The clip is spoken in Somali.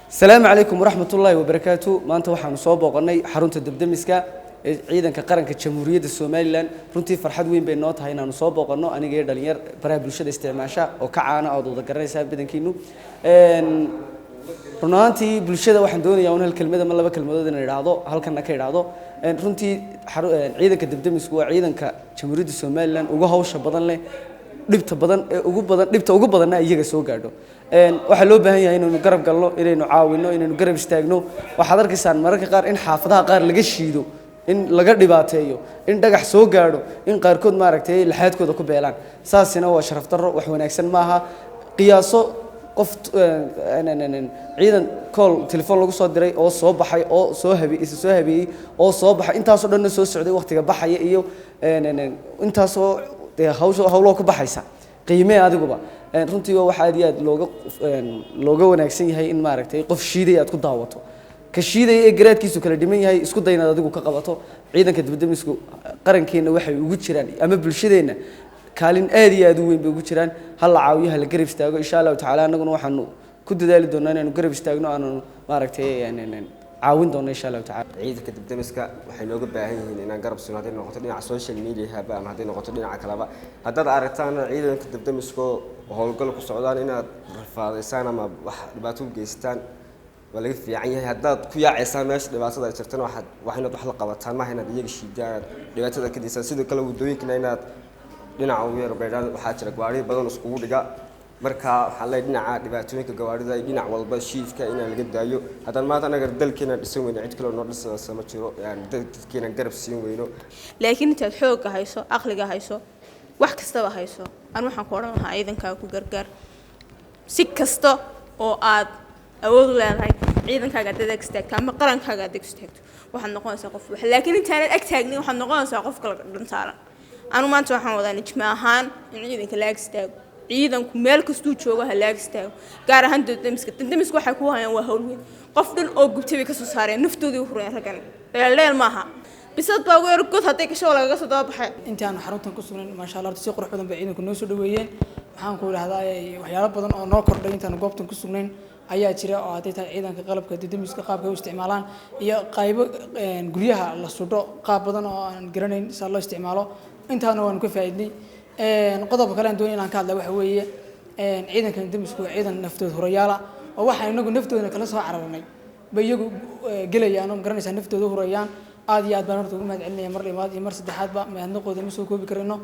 السلام عليكم ورحمة الله وبركاته. ما أنت وحنا صوب وقناي حرونت الدبدمسكا عيدا كقرن كجمهورية السوماليلان runtii farxad weyn bay noo tahay inaan soo booqano aniga iyo dhalinyar baraha bulshada isticmaasha oo ka caana oo dad garanaysa badankiinu runtii bulshada waxaan doonayaa in hal kelmad ama laba kelmadood inaan iraahdo halkan ka iraahdo runtii ciidanka dibdamisku waa ciidanka jamhuuriyadda Soomaaliland ugu hawsha badan leh dhibta ugu badan iyaga soo gaadho waxa loo baahan yahay inaynu garab galno inaynu caawino inaynu garab istaagno waxaad arkaysaan mararka qaar in xaafadaha qaar laga shiido in laga dhibaateeyo in dhagax soo gaadho in qaarkood maaragtay laxaadkooda ku beelaan saasina waa sharaf darro wax wanaagsan maaha qiyaaso qof ciidan call telefoon lagu soo diray oo soo baxay oo soo habiyay oo soo baxay intaas oo dhan soo socday waqtiga baxaya iyo intaas oo hawlo ku baxaysa qiimee adiguba runtii waxa aad iyo aad looga wanaagsan yahay in maaragtay qof shiiday aad ku daawato ka shiiday ee garaadkiisu kala dhiman yahay isku daynaad adigu ka qabato ciidanka dibadamisku qarankeena waxay ugu jiraan ama bulshadeena kaalin aad iyo aad u weyn bay ugu jiraan hal la caawiyo hal garab istaago insha Allah ta'ala anaguna waxaanu ku dadaali doonaa inaan garab istaagno aan maaragtay caawin doono insha Allah ta'ala ciidanka dibdamiska waxay nooga baahan yihiin inaan garab siino hadii noqoto dhinaca social media haba ama hadii noqoto dhinaca kaleba haddaad aragtaan ciidanka dibdamiska howlgal ku socdaan inaad rafaadaysaan ama wax dhibaato u geystaan walaga fiican yahay haddaad ku yaacaysaan meesha dhibaatada ay jirtaan waxaad wax la qabataan ma inaad iyaga shiidaan dhibaatada ka diisan sidoo kale wadooyinkana inaad dhinaca ugu yar beedaan waxa jira gawaari badan iskugu dhiga marka waxa la dhinaca dhibaatooyinka gawaarida ay dhinac walba shiidka in laga daayo haddana maanta anaga dalkeena dhisan weyna cid kale oo noo dhisaysa ma jiro dadkeena garab siin weyno laakiin intaad xoog hayso aqliga hayso wax kastaba hayso aan waxaan ku oran lahaa ciidanka ku gargaar si kasta oo aad awood u leedahay ciidankaaga dad istaagto ama qarankaaga dad istaagto waxaad noqonaysaa qof wax laakiin intaad ag taagnin waxaad noqonaysaa qof kala dhantaalan anu maanta waxaan wadaa nijma ahaan in ciidanka la istaago ciidanku meel kastuu joogo ha la istaago gaar ahaan dibdamisku waxay ku hayaan waa hawl weyn qof dhan oo gubtay ka soo saareen naftoodii u hureen ragan leel maaha bisad baa ugu yar god haday ka soo laga soo daabaxay intaan xaruntan ku sugan ma sha Allah si qurux badan bay ciidanku noo soo dhaweeyeen waxaan ku raahdaa waxyaalo badan oo noo kordhay intaan goobtan ku sugnayn ayaa jira oo haday tahay ciidanka qalabka dibdamiska qaabka ay u isticmaalaan iyo qaybo guryaha la sudho qaab badan oo aan garanayn si loo isticmaalo intaana waan ka faa'iidnay qodob kale aan doonay inaan ka hadlo waxa weeye ciidanka dibdamisku ciidan naftooda hurayaala oo waxa inagu naftooda kala soo cararnay bay iyagu galayaan oo garanaysa naftooda hurayaan aad iyo aad baan horta ugu mahad celinaya mar labaad iyo mar saddexaad ba mahadnaqooda ma soo koobi karino